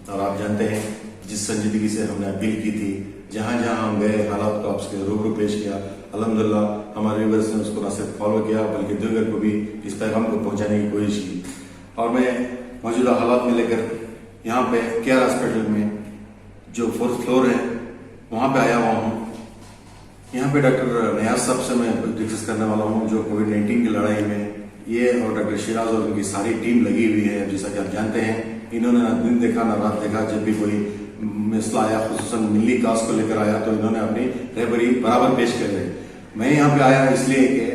اور آپ جانتے ہیں جس سنجیدگی سے ہم نے اپیل کی تھی، جہاں جہاں ہم گئے حالات کو آپ سے روبرو پیش کیا، الحمدللہ ہمارے ویورز نے اس کو نہ صرف فالو کیا بلکہ دیگر کو بھی اس پیغام کو پہنچانے کی کوشش کی۔ اور میں موجودہ حالات میں لے کر یہاں پہ کیئر ہاسپٹل میں جو 4th فلور ہے وہاں پہ آیا ہوا ہوں۔ یہاں پہ ڈاکٹر نیاز صاحب سے میں ڈسکس کرنے والا ہوں جو کووڈ-19 کی لڑائی میں یہ اور ڈاکٹر شیراز اور ان کی ساری ٹیم لگی ہوئی ہے۔ جیسا کہ آپ جانتے ہیں انہوں نے نہ دن دیکھا نہ رات دیکھا، جب بھی کوئی مسئلہ آیا خصوصاً ملی کاس کو لے کر آیا تو انہوں نے اپنی رہبری برابر پیش کر رہے۔ میں یہاں پہ آیا اس لیے کہ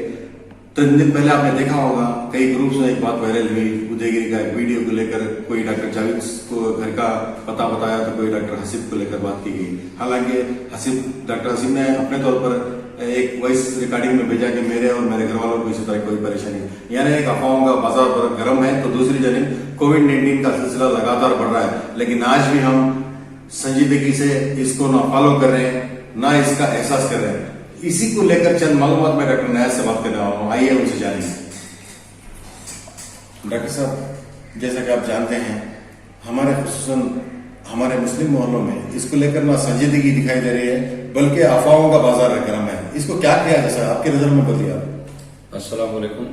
3 دن پہلے آپ نے دیکھا ہوگا کئی گروپس میں ایک بات وائرل ہوئی ادے گیری کا ایک ویڈیو کو لے کر، کوئی ڈاکٹر جاوید کو گھر کا پتہ بتایا تو کوئی ڈاکٹر حسیب کو لے کر بات کی گئی۔ حالانکہ ڈاکٹر حسیب نے اپنے طور پر ایک وائس ریکارڈنگ میں بھیجا کہ میرے اور میرے گھر والوں کو اسی طرح کوئی پریشانی نہیں، یعنی ایک افواہوں کا بازار پر گرم ہے تو دوسری جانب کووڈ-19 کا سلسلہ لگاتار بڑھ رہا ہے، لیکن آج بھی ہم سنجیدگی سے اس کو نہ فالو کر رہے ہیں نہ اس کا احساس کر رہے ہیں۔ اسی کو لے کر چند معلومات میں ڈاکٹر نیاز سے بات کرنے والا ہوں، آئیے ان سے جانیں۔ ڈاکٹر صاحب جیسا کہ آپ جانتے ہیں ہمارے خصوصاً ہمارے مسلم محلوں میں اس کو لے کر نہ سنجیدگی دکھائی دے رہی ہے بلکہ افواہوں کا بازار گرم ہے، اس کو کیا کیا جیسا آپ کی نظر میں بتائیے آپ۔ السلام علیکم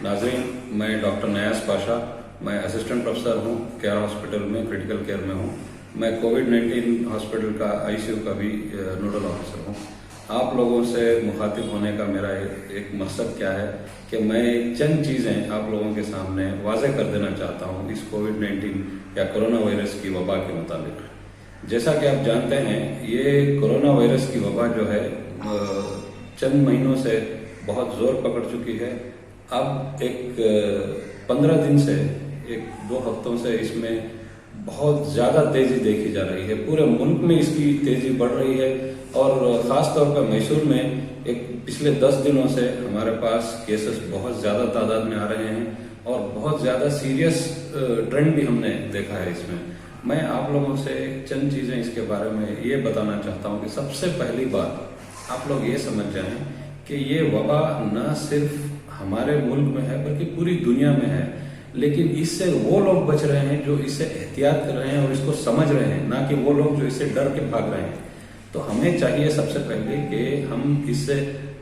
ناظرین، میں ڈاکٹر نیاز پاشا، میں اسسٹنٹ پروفیسر ہوں کیئر ہاسپٹل میں، کریٹیکل کیئر میں ہوں۔ میں کووڈ-19 ہاسپٹل کا ICU کا بھی نوڈل آفیسر ہوں۔ آپ لوگوں سے مخاطب ہونے کا میرا ایک مقصد کیا ہے کہ میں چند چیزیں آپ لوگوں کے سامنے واضح کر دینا چاہتا ہوں اس کووڈ-19 یا کرونا وائرس کی وبا کے متعلق۔ جیسا کہ آپ جانتے ہیں یہ کرونا وائرس کی وبا جو ہے چند مہینوں سے بہت زور پکڑ چکی ہے۔ اب ایک 15 دن سے 1-2 ہفتوں سے اس میں بہت زیادہ تیزی دیکھی جا رہی ہے، پورے ملک میں اس کی تیزی بڑھ رہی ہے اور خاص طور پر میسور میں پچھلے 10 دنوں سے ہمارے پاس کیسز بہت زیادہ تعداد میں آ رہے ہیں اور بہت زیادہ سیریس ٹرینڈ بھی ہم نے دیکھا ہے اس میں۔ میں آپ لوگوں سے چند چیزیں اس کے بارے میں یہ بتانا چاہتا ہوں کہ سب سے پہلی بات آپ لوگ یہ سمجھ جائیں کہ یہ وبا نہ صرف ہمارے ملک میں ہے بلکہ پوری دنیا میں ہے، لیکن اس سے وہ لوگ بچ رہے ہیں جو اس سے احتیاط کر رہے ہیں اور اس کو سمجھ رہے ہیں، نہ کہ وہ لوگ جو اس سے ڈر کے بھاگ رہے ہیں۔ تو ہمیں چاہیے سب سے پہلے کہ ہم اس سے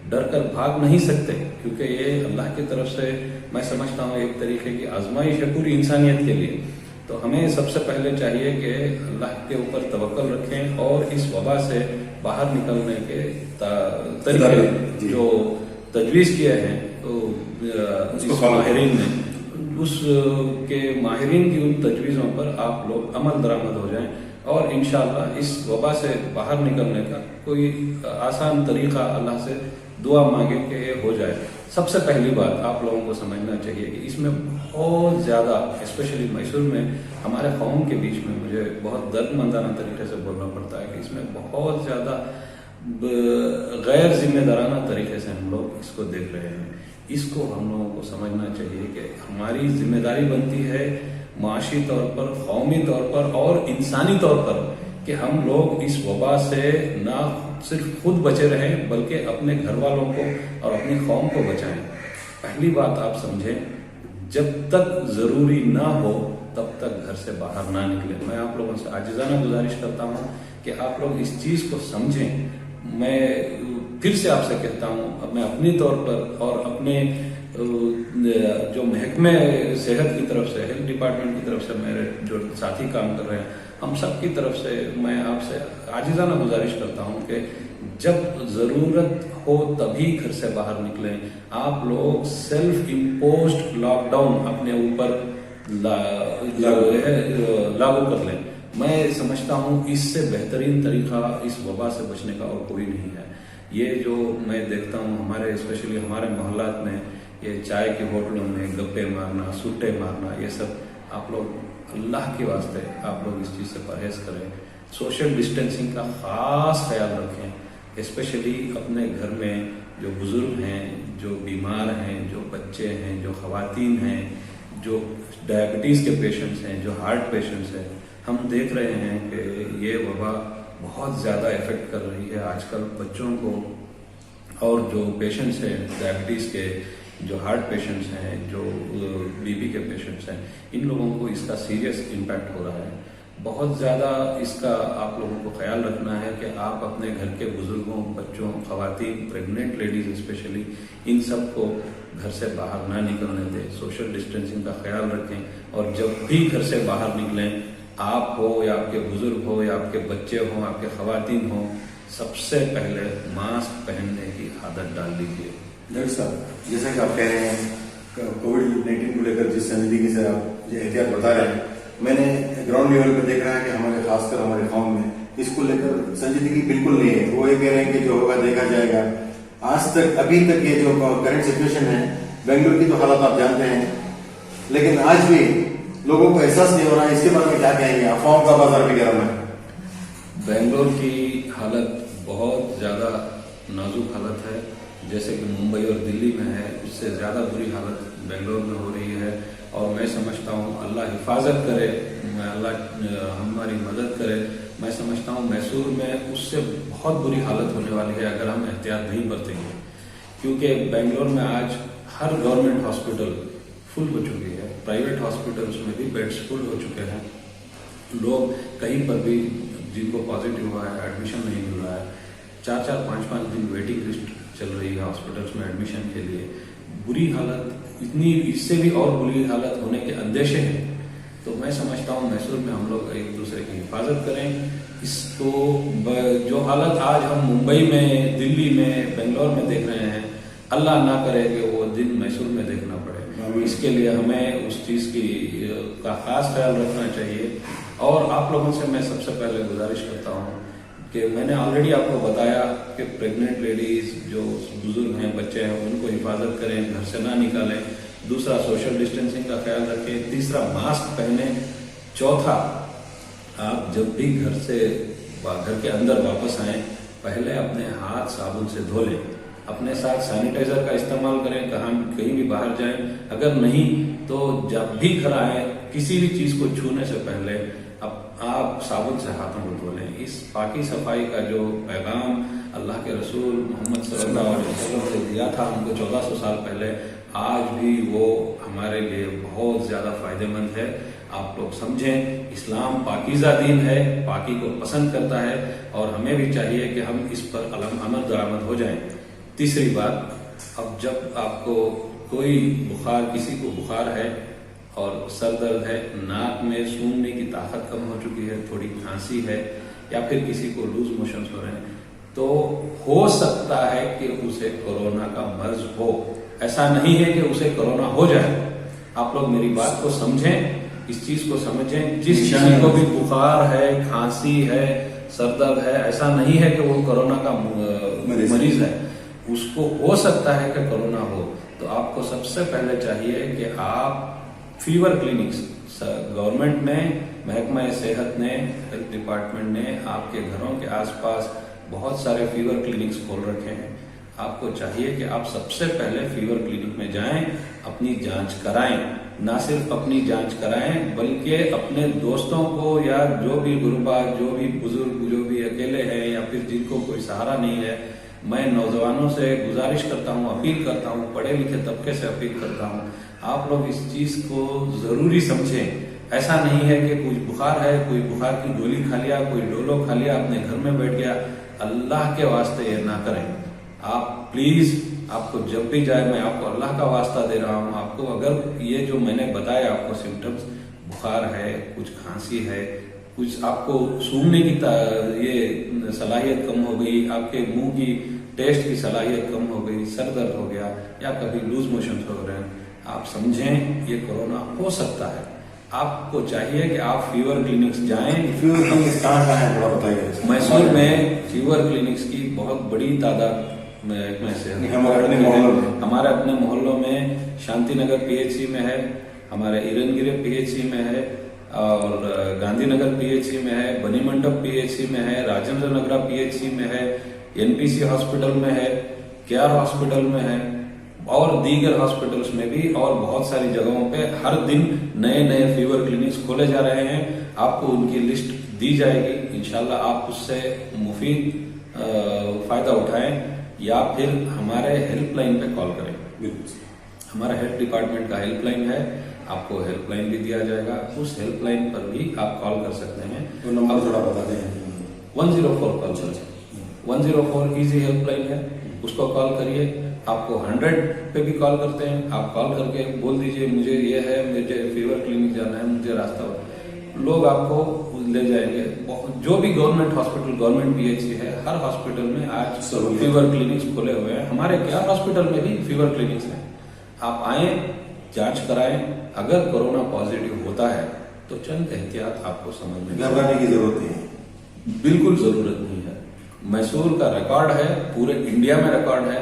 ڈر کر بھاگ نہیں سکتے، کیونکہ یہ اللہ کی طرف سے میں سمجھتا ہوں ایک طریقے کی آزمائش ہے پوری انسانیت کے لیے۔ تو ہمیں سب سے پہلے چاہیے کہ اللہ کے اوپر توکل رکھیں اور اس وبا سے باہر نکلنے کے طریقے جو تجویز کیے ہیں ماہرین نے، اس کے ماہرین کی ان تجویزوں پر آپ لوگ عمل درآمد ہو جائیں اور انشاءاللہ اس وبا سے باہر نکلنے کا کوئی آسان طریقہ اللہ سے دعا مانگیں کہ یہ ہو جائے۔ سب سے پہلی بات آپ لوگوں کو سمجھنا چاہیے کہ اس میں بہت زیادہ اسپیشلی میسور میں ہمارے قوم کے بیچ میں مجھے بہت درد مندانہ طریقے سے بولنا پڑتا ہے کہ اس میں بہت زیادہ غیر ذمہ دارانہ طریقے سے ہم لوگ اس کو دیکھ رہے ہیں۔ اس کو ہم لوگوں کو سمجھنا چاہیے کہ ہماری ذمہ داری بنتی ہے معاشی طور پر، قومی طور پر اور انسانی طور پر کہ ہم لوگ اس وبا سے نہ صرف خود بچے رہیں بلکہ اپنے گھر والوں کو اور اپنی قوم کو بچائیں۔ پہلی بات آپ سمجھیں، جب تک ضروری نہ ہو تب تک گھر سے باہر نہ نکلیں۔ میں آپ لوگوں سے عاجزانہ گزارش کرتا ہوں کہ آپ لوگ اس چیز کو سمجھیں۔ میں پھر سے آپ سے کہتا ہوں، اب میں اپنی طور پر اور اپنے جو محکمہ صحت کی طرف سے، ہیلتھ ڈپارٹمنٹ کی طرف سے میرے جو ساتھی کام کر رہے ہیں، ہم سب کی طرف سے میں آپ سے عاجزانہ گزارش کرتا ہوں کہ جب ضرورت ہو تبھی گھر سے باہر نکلیں۔ آپ لوگ سیلف امپوزڈ لاک ڈاؤن اپنے اوپر لاگو کر لیں۔ میں سمجھتا ہوں اس سے بہترین طریقہ اس وبا سے بچنے کا اور کوئی نہیں ہے۔ یہ جو میں دیکھتا ہوں ہمارے اسپیشلی ہمارے محلات میں یہ چائے کے ہوٹلوں میں گپے مارنا، سوٹے مارنا، یہ سب آپ لوگ اللہ کے واسطے آپ لوگ اس چیز سے پرہیز کریں۔ سوشل ڈسٹینسنگ کا خاص خیال رکھیں، اسپیشلی اپنے گھر میں جو بزرگ ہیں، جو بیمار ہیں، جو بچے ہیں، جو خواتین ہیں، جو ڈائبٹیز کے پیشنٹس ہیں، جو ہارٹ پیشنٹس ہیں۔ ہم دیکھ رہے ہیں کہ یہ وبا بہت زیادہ افیکٹ کر رہی ہے آج کل بچوں کو، اور جو پیشنٹس ہیں ڈائبٹیز کے، جو ہارٹ پیشنٹس ہیں، جو بی پی کے پیشنٹس ہیں، ان لوگوں کو اس کا سیریس امپیکٹ ہو رہا ہے۔ بہت زیادہ اس کا آپ لوگوں کو خیال رکھنا ہے کہ آپ اپنے گھر کے بزرگوں، بچوں، خواتین، پریگننٹ لیڈیز اسپیشلی، ان سب کو گھر سے باہر نہ نکلنے دیں، سوشل ڈسٹینسنگ کا خیال رکھیں، اور جب بھی گھر سے باہر نکلیں، آپ ہو یا آپ کے بزرگ ہو یا آپ کے بچے ہوں، آپ کے خواتین ہوں، سب سے پہلے ماسک پہننے کی عادت ڈال دیجیے۔ ڈاکٹر صاحب، جیسا کہ آپ کہہ رہے ہیں کووڈ-19 کو لے کر جس سنجیدگی سے آپ یہ احتیاط بتا رہے ہیں، میں نے گراؤنڈ لیول پہ دیکھ رہا ہے کہ ہمارے خاص کر ہمارے قوم میں اس کو لے کر سنجیدگی بالکل نہیں ہے۔ وہ یہ کہہ رہے ہیں کہ جو ہوگا دیکھا جائے گا۔ آج تک ابھی تک یہ جو کرنٹ سچویشن ہے، بنگلور کی تو حالت آپ جانتے ہیں، لیکن آج بھی لوگوں کو احساس نہیں ہو رہا ہے۔ اس کے بارے میں کیا کہیں گے؟ افواہوں کا بازار بھی گرم ہے۔ بنگلور کی حالت بہت زیادہ نازک حالت ہے، جیسے کہ ممبئی اور دلی میں ہے، اس سے زیادہ بری حالت بنگلور میں ہو رہی ہے، اور میں سمجھتا ہوں اللہ حفاظت کرے، اللہ ہماری مدد کرے۔ میں سمجھتا ہوں میسور میں اس سے بہت بری حالت ہونے والی ہے اگر ہم احتیاط نہیں برتیں گے، کیونکہ بنگلور میں آج ہر گورنمنٹ ہاسپٹل فل ہو چکی ہے، پرائیویٹ ہاسپٹلس میں بھی بیڈس فل ہو چکے ہیں، لوگ کہیں پر بھی جن کو پازیٹیو ہوا ہے ایڈمیشن نہیں مل رہا ہے، 4-4 5-5 دن ویٹنگ لسٹ چل رہی ہے ہاسپٹلس میں ایڈمیشن کے لیے۔ بری حالت اتنی، اس سے بھی اور بری حالت ہونے کے اندیشے ہیں، تو میں سمجھتا ہوں میسور میں ہم لوگ ایک دوسرے کی حفاظت کریں۔ اس کو جو حالت آج ہم ممبئی میں، دلی میں، بنگلور میں دیکھ رہے ہیں، اللہ نہ کرے کہ وہ دن میسور میں دیکھنا پڑے۔ اس کے لیے ہمیں اس چیز کا خاص خیال رکھنا چاہیے، اور آپ لوگوں سے میں سب سے پہلے گزارش کرتا ہوں کہ میں نے آلریڈی آپ کو بتایا کہ پریگننٹ لیڈیز جو بزرگ ہیں، بچے ہیں، ان کو حفاظت کریں، گھر سے نہ نکالیں۔ دوسرا، سوشل ڈسٹینسنگ کا خیال رکھیں۔ تیسرا، ماسک پہنیں۔ چوتھا، آپ جب بھی گھر کے اندر واپس آئیں، پہلے اپنے ہاتھ صابن سے دھو لیں، اپنے ساتھ سینیٹائزر کا استعمال کریں، کہیں بھی باہر جائیں، اگر نہیں تو جب بھی گھر آئیں کسی بھی چیز کو چھونے سے پہلے آپ صابن سے ہاتھوں کو دھو لیں۔ اس پاکی صفائی کا جو پیغام اللہ کے رسول محمد صلی اللہ علیہ وسلم نے دیا تھا ہم کو 1400 سال پہلے، آج بھی وہ ہمارے لیے بہت زیادہ فائدہ مند ہے۔ آپ لوگ سمجھیں، اسلام پاکیزہ دین ہے، پاکی کو پسند کرتا ہے، اور ہمیں بھی چاہیے کہ ہم اس پر عمل درآمد ہو جائیں۔ تیسری بات، اب جب آپ کو کوئی کسی کو بخار ہے اور سر درد ہے، ناک میں سونگنے کی طاقت کم ہو چکی ہے، تھوڑی کھانسی ہے، یا پھر کسی کو لوز موشنز ہو رہے ہیں، تو ہو سکتا ہے کہ اسے کورونا کا مرض ہو۔ ایسا نہیں ہے کہ اسے کورونا ہو جائے۔ آپ لوگ میری بات کو سمجھیں، اس چیز کو سمجھیں۔ جس کسی کو بھی بخار ہے، کھانسی ہے، سر درد ہے، ایسا نہیں ہے کہ وہ کورونا کا مریض ہے، اس کو ہو سکتا ہے کہ کورونا ہو۔ تو آپ کو سب سے پہلے چاہیے کہ آپ فیور کلینکس، گورنمنٹ نے، محکمہ صحت نے، ہیلتھ ڈپارٹمنٹ نے آپ کے گھروں کے آس پاس بہت سارے فیور کلینکس کھول رکھے ہیں۔ آپ کو چاہیے کہ آپ سب سے پہلے فیور کلینک میں جائیں، اپنی جانچ کرائیں، نہ صرف اپنی جانچ کرائیں بلکہ اپنے دوستوں کو، یا جو بھی غربا، جو بھی بزرگ، جو بھی اکیلے ہیں، یا پھر جن کو کوئی سہارا نہیں ہے، میں نوجوانوں سے گزارش کرتا ہوں، اپیل کرتا ہوں، پڑھے لکھے طبقے سے اپیل کرتا ہوں، آپ لوگ اس چیز کو ضروری سمجھیں۔ ایسا نہیں ہے کہ کوئی بخار ہے، کوئی بخار کی گولی کھا لیا، کوئی ڈولو کھا لیا، اپنے گھر میں بیٹھ گیا، اللہ کے واسطے یہ نہ کریں۔ آپ پلیز، آپ کو جب بھی جائے، میں آپ کو اللہ کا واسطہ دے رہا ہوں، آپ کو اگر یہ جو میں نے بتایا آپ کو سمٹمز، بخار ہے، کچھ کھانسی ہے، کچھ آپ کو سونگنے کی یہ صلاحیت کم ہو گئی، آپ کے منہ کی ٹیسٹ کی صلاحیت کم ہو گئی، سر درد ہو گیا، یا کبھی لوز موشنز ہو رہے ہیں، آپ سمجھیں یہ کورونا ہو سکتا ہے۔ آپ کو چاہیے کہ آپ فیور کلینکس جائیں۔ فیور کلینکس کہاں ہے تھوڑا بتائیے۔ میسور میں فیور کلینکس کی بہت بڑی تعداد میں سے ہمارے اپنے محلوں میں شانتی نگر پی ایچ سی میں ہے، ہمارے ایرنگیرے پی ایچ سی میں ہے، اور Gandhi Nagar P H C میں ہے، Bani Mandap P H C میں ہے، Rajendra Nagar P H C میں ہے، این پی سی ہاسپٹل میں ہے، کیئر ہاسپٹل میں ہے، اور دیگر ہاسپٹلس میں بھی، اور بہت ساری جگہوں پہ ہر دن نئے نئے فیور کلینکس کھولے جا رہے ہیں۔ آپ کو ان کی لسٹ دی جائے گی، انشاءاللہ آپ اس سے مفید فائدہ اٹھائیں، یا پھر ہمارے ہیلپ لائن پہ کال کریں۔ ہمارا ہیلتھ ڈپارٹمنٹ کا ہیلپ لائن ہے آپ کو ہیلپ لائن بھی دیا جائے گا. اس ہیلپ لائن پر بھی آپ کال کر سکتے ہیں. تو نمبر تھوڑا بتا دیں. 104 کال کر 104 ایزی ہیلپ لائن ہے, اس کو کال کریے. آپ کو 100 پہ بھی کال کرتے ہیں, آپ کال کر کے بول دیجئے مجھے یہ ہے, مجھے فیور کلینک جانا ہے, مجھے راستہ, لوگ آپ کو لے جائیں گے. جو بھی government hospital, government P H C ہے, ہر ہاسپٹل میں آج فیور کلینکس کھلے ہوئے ہیں. ہمارے کیئر ہاسپٹل میں بھی فیور کلینکس ہیں. آپ آئیں, جانچ کرائیں. اگر کورونا پازیٹیو ہوتا ہے تو چند احتیاط آپ کو سمجھ میں گھبرانے کی ضرورت نہیں ہے. بالکل ضرورت نہیں ہے. میسور کا ریکارڈ ہے, پورے انڈیا میں ریکارڈ ہے.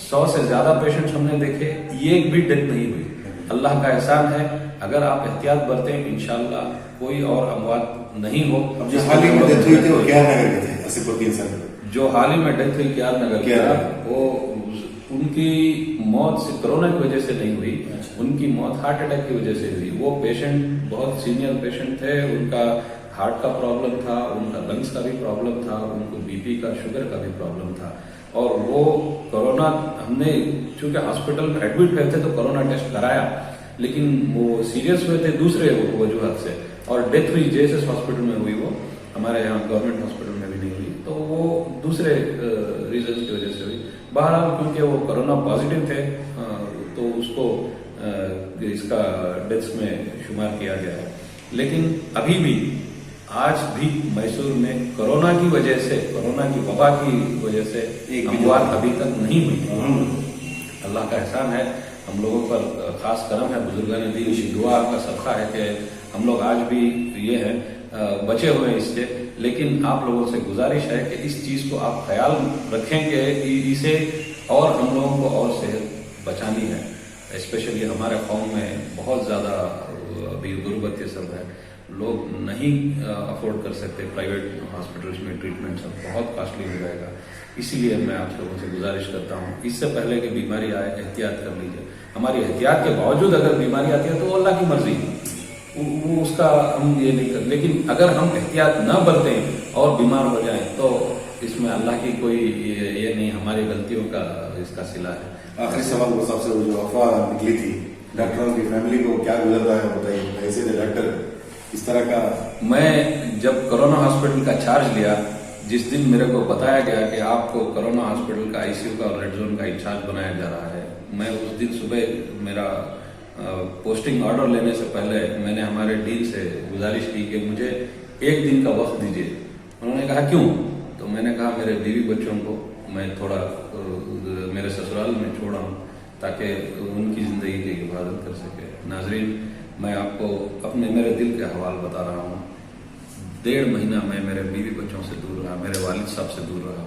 100 سے زیادہ پیشنٹس ہم نے دیکھے, ایک بھی ڈیتھ نہیں ہوئی. اللہ کا احسان ہے. اگر آپ احتیاط برتیں انشاءاللہ کوئی اور اموات نہیں ہو. جس حال میں ڈیتھ ہوئی تھی وہ کیا نگر کے تھے, 80 سال. جو حال ہی میں ڈیتھ ہوئی کیار نگر کے, وہ ان کی موت سے کرونا کی وجہ سے نہیں ہوئی. ان کی موت ہارٹ اٹیک کی وجہ سے ہوئی. وہ پیشنٹ بہت سینئر پیشنٹ تھے. ان کا ہارٹ کا پرابلم تھا, ان کا لنگس کا بھی پرابلم تھا, ان کو بی پی کا, شوگر کا بھی پرابلم تھا. اور وہ کورونا, ہم نے چونکہ ہاسپٹل میں ایڈمٹ ہوئے تھے تو کورونا ٹیسٹ کرایا, لیکن وہ سیریس ہوئے تھے دوسرے وجوہات سے, اور ڈیتھ ہوئی JSS ہاسپٹل میں ہوئی. وہ ہمارے یہاں گورنمنٹ ہاسپٹل میں بھی نہیں ہوئی, تو وہ دوسرے ریزن کی وجہ سے ہوئی. بہرحال کیونکہ وہ کورونا پازیٹیو تھے تو اس کو اس کا ڈیتھس میں شمار کیا گیا ہے. لیکن ابھی بھی آج بھی میسور میں کورونا کی وجہ سے, کورونا کی وبا کی وجہ سے اموات ابھی تک نہیں ہوئی. اللہ کا احسان ہے, ہم لوگوں پر خاص کرم ہے, بزرگان دین دعا کا صدقہ ہے کہ ہم لوگ آج بھی یہ ہے بچے ہوئے ہیں اس سے. لیکن آپ لوگوں سے گزارش ہے کہ اس چیز کو آپ خیال رکھیں کہ اسے اور ہم لوگوں کو اور صحت بچانی ہے. اسپیشلی ہمارے قوم میں بہت زیادہ ابھی غربت یہ سب ہے, لوگ نہیں افورڈ کر سکتے پرائیویٹ ہاسپٹلس میں ٹریٹمنٹ, سب بہت کاسٹلی ہو جائے گا. اسی لیے میں آپ لوگوں سے گزارش کرتا ہوں اس سے پہلے کہ بیماری آئے احتیاط کر لیجیے. ہماری احتیاط کے باوجود اگر بیماری آتی ہے تو وہ اللہ کی مرضی ہے, وہ اس کا ہم یہ نہیں کر. لیکن اگر ہم احتیاط نہ برتیں اور بیمار ہو جائیں تو اس میں اللہ کی کوئی یہ نہیں, ہماری غلطیوں کا اس کا صلہ ہے. آخری سوال وہ سب سے جو افواہ نکلی تھی ڈاکٹروں کی فیملی کو کیا گزر رہا ہے بتائیے. ایسے ڈاکٹر اس طرح کا, میں جب کورونا ہاسپٹل کا چارج لیا, جس دن میرے کو بتایا گیا کہ آپ کو کورونا ہاسپٹل کا ICU کا اور ریڈ زون کا انچارج بنایا جا رہا ہے, میں اس دن صبح میرا پوسٹنگ آرڈر لینے سے پہلے میں نے ہمارے ڈین سے گزارش کی کہ مجھے 1 دن کا وقت دیجیے. انہوں نے کہا کیوں؟ تو میں نے کہا میرے بیوی بچوں کو میں تھوڑا میرے سسرال میں چھوڑا ہوں تاکہ ان کی زندگی کی حفاظت کر سکے. ناظرین, میں آپ کو اپنے میرے دل کے حوال بتا رہا ہوں. 1.5 مہینہ میں میرے بیوی بچوں سے دور رہا, میرے والد صاحب سے دور رہا,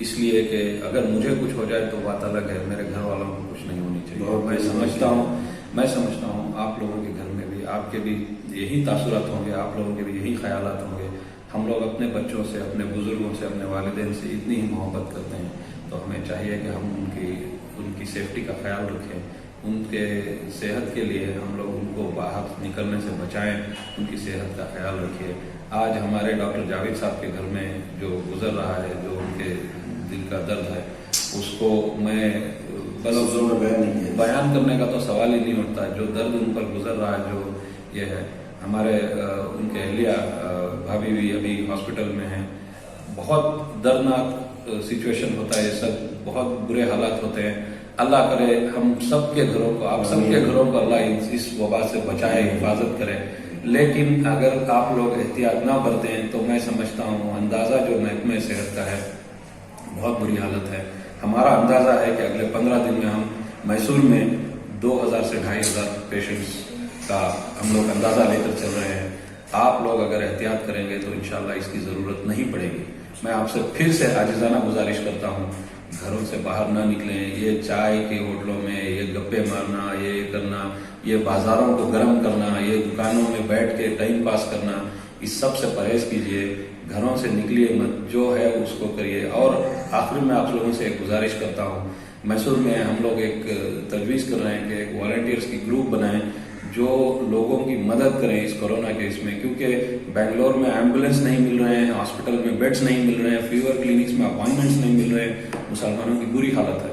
اس لیے کہ اگر مجھے کچھ ہو جائے تو بات الگ ہے, میرے گھر والوں کو کچھ نہیں ہونی چاہیے. میں سمجھتا ہوں آپ لوگوں کے گھر میں بھی آپ کے بھی یہی تاثرات ہوں گے, آپ لوگوں کے بھی یہی خیالات ہوں گے. ہم لوگ اپنے بچوں سے, اپنے بزرگوں سے, اپنے والدین سے اتنی ہی محبت کرتے ہیں, تو ہمیں چاہیے کہ ہم ان کی سیفٹی کا خیال رکھیں. ان کے صحت کے لیے ہم لوگ ان کو باہر نکلنے سے بچائیں, ان کی صحت کا خیال رکھیے. آج ہمارے ڈاکٹر جاوید صاحب کے گھر میں جو گزر رہا ہے, جو ان کے دل کا درد ہے, اس کو میں لفظوں میں بیان کرنے کا تو سوال ہی نہیں اٹھتا. جو درد ان پر گزر رہا ہے, جو یہ ہے, ہمارے ان کے اہلیہ بھابھی بھی ابھی ہاسپٹل میں ہیں. بہت دردناک سچویشن ہوتا ہے, یہ سب بہت برے حالات ہوتے ہیں. اللہ کرے ہم سب کے گھروں کو, آپ سب کے گھروں کو اللہ اس وبا سے بچائے, حفاظت کرے. لیکن اگر آپ لوگ احتیاط نہ برتیں تو میں سمجھتا ہوں اندازہ جو محکمہ صحت کا ہے بہت بری حالت ہے. ہمارا اندازہ ہے کہ اگلے 15 دن میں ہم میسور میں 2000 سے 2500 پیشنٹس کا ہم لوگ اندازہ لے کر چل رہے ہیں. آپ لوگ اگر احتیاط کریں گے تو انشاءاللہ اس کی ضرورت نہیں پڑے گی. میں آپ سے پھر سے عاجزانہ گزارش کرتا ہوں, گھروں سے باہر نہ نکلیں. یہ چائے کے ہوٹلوں میں یہ گپے مارنا, یہ کرنا, یہ بازاروں کو گرم کرنا, یہ دکانوں میں بیٹھ کے ٹائم پاس کرنا, اس سب سے پرہیز کیجیے. گھروں سے نکلیے مت, جو ہے اس کو کریے. اور آخر میں آپ لوگوں سے ایک گزارش کرتا ہوں, میسور میں ہم لوگ ایک تجویز کر رہے ہیں کہ ایک والنٹیئرس کی گروپ بنائیں جو لوگوں کی مدد کریں اس کورونا کیس میں. کیونکہ بنگلور میں ایمبولینس نہیں مل رہے ہیں, ہاسپٹل میں بیڈس نہیں مل رہے ہیں, فیور کلینکس میں اپائنٹمنٹس نہیں مل رہے ہیں. مسلمانوں کی بری حالت ہے.